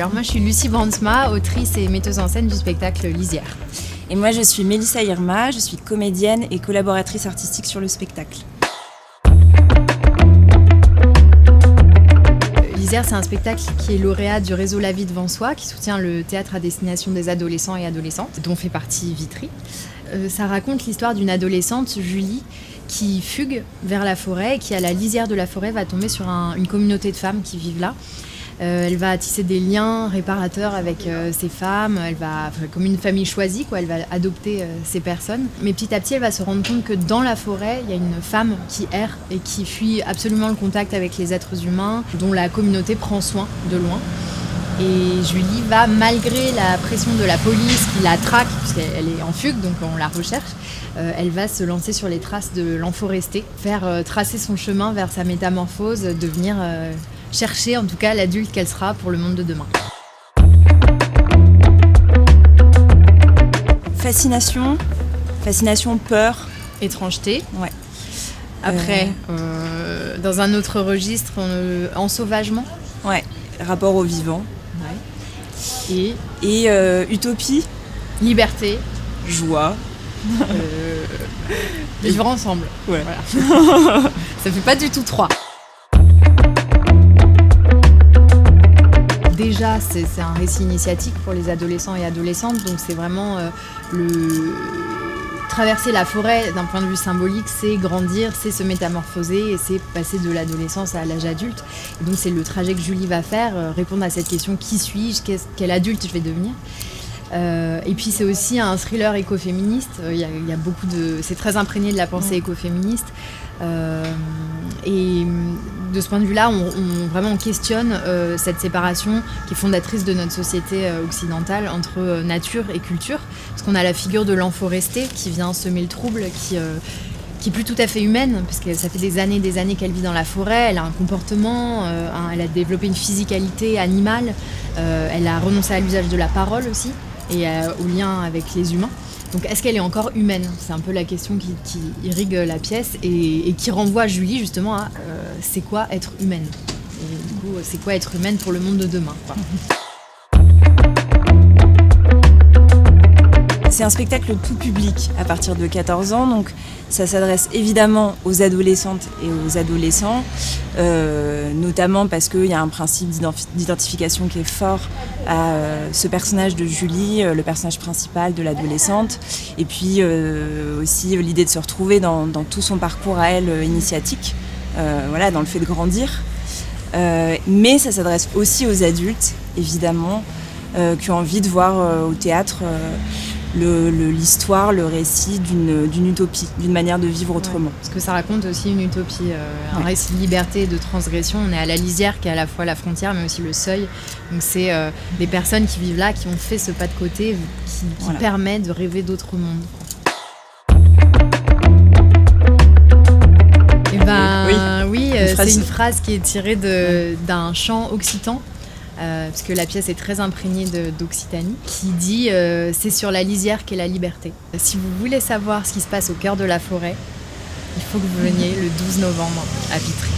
Alors moi je suis Lucie Brandsma, autrice et metteuse en scène du spectacle Lisière. Et moi je suis Mélissa Irma, je suis comédienne et collaboratrice artistique sur le spectacle. Lisière, c'est un spectacle qui est lauréat du réseau La Vie devant soi, qui soutient le théâtre à destination des adolescents et adolescentes, dont fait partie Vitry. Ça raconte l'histoire d'une adolescente, Julie, qui fugue vers la forêt et qui, à la lisière de la forêt, va tomber sur une communauté de femmes qui vivent là. Elle va tisser des liens réparateurs avec ces femmes, comme une famille choisie, elle va adopter ces personnes. Mais petit à petit, elle va se rendre compte que dans la forêt, il y a une femme qui erre et qui fuit absolument le contact avec les êtres humains, dont la communauté prend soin de loin. Et Julie va, malgré la pression de la police qui la traque, puisqu'elle est en fugue, donc on la recherche, elle va se lancer sur les traces de l'enforesté, faire tracer son chemin vers sa métamorphose, devenir chercher en tout cas l'adulte qu'elle sera pour le monde de demain. Fascination, peur. Étrangeté. Ouais. Après, dans un autre registre, ensauvagement. Ouais, rapport au vivant. Ouais. Et utopie. Liberté. Joie. Vivre ensemble. Ouais. Voilà. Ça fait pas du tout 3. Déjà, c'est un récit initiatique pour les adolescents et adolescentes, donc c'est vraiment traverser la forêt d'un point de vue symbolique, c'est grandir, c'est se métamorphoser et c'est passer de l'adolescence à l'âge adulte. Et donc c'est le trajet que Julie va faire, répondre à cette question: qui suis-je, quel adulte je vais devenir. Et puis c'est aussi un thriller écoféministe. Il y a beaucoup c'est très imprégné de la pensée écoféministe. Et de ce point de vue-là, on questionne cette séparation qui est fondatrice de notre société occidentale entre nature et culture. Parce qu'on a la figure de l'enforesté qui vient semer le trouble, qui est plus tout à fait humaine, parce que ça fait des années qu'elle vit dans la forêt, elle a un comportement, elle a développé une physicalité animale, elle a renoncé à l'usage de la parole aussi, et au lien avec les humains. Donc est-ce qu'elle est encore humaine ? C'est un peu la question qui irrigue la pièce et qui renvoie Julie justement à c'est quoi être humaine ? Et du coup, c'est quoi être humaine pour le monde de demain, quoi. C'est un spectacle tout public à partir de 14 ans, donc ça s'adresse évidemment aux adolescentes et aux adolescents, notamment parce qu'il y a un principe d'identification qui est fort à ce personnage de Julie, le personnage principal de l'adolescente, et puis aussi l'idée de se retrouver dans tout son parcours à elle initiatique, dans le fait de grandir. Mais ça s'adresse aussi aux adultes, évidemment, qui ont envie de voir au théâtre l'histoire, le récit d'une utopie, d'une manière de vivre autrement. Ouais, parce que ça raconte aussi une utopie, un récit de liberté et de transgression. On est à la lisière qui est à la fois la frontière mais aussi le seuil. Donc c'est des personnes qui vivent là, qui ont fait ce pas de côté, qui permet de rêver d'autres mondes. C'est une phrase qui est tirée d'un chant occitan. Parce que la pièce est très imprégnée d'Occitanie, qui dit c'est sur la lisière qu'est la liberté. Si vous voulez savoir ce qui se passe au cœur de la forêt, il faut que vous veniez le 12 novembre à Vitry.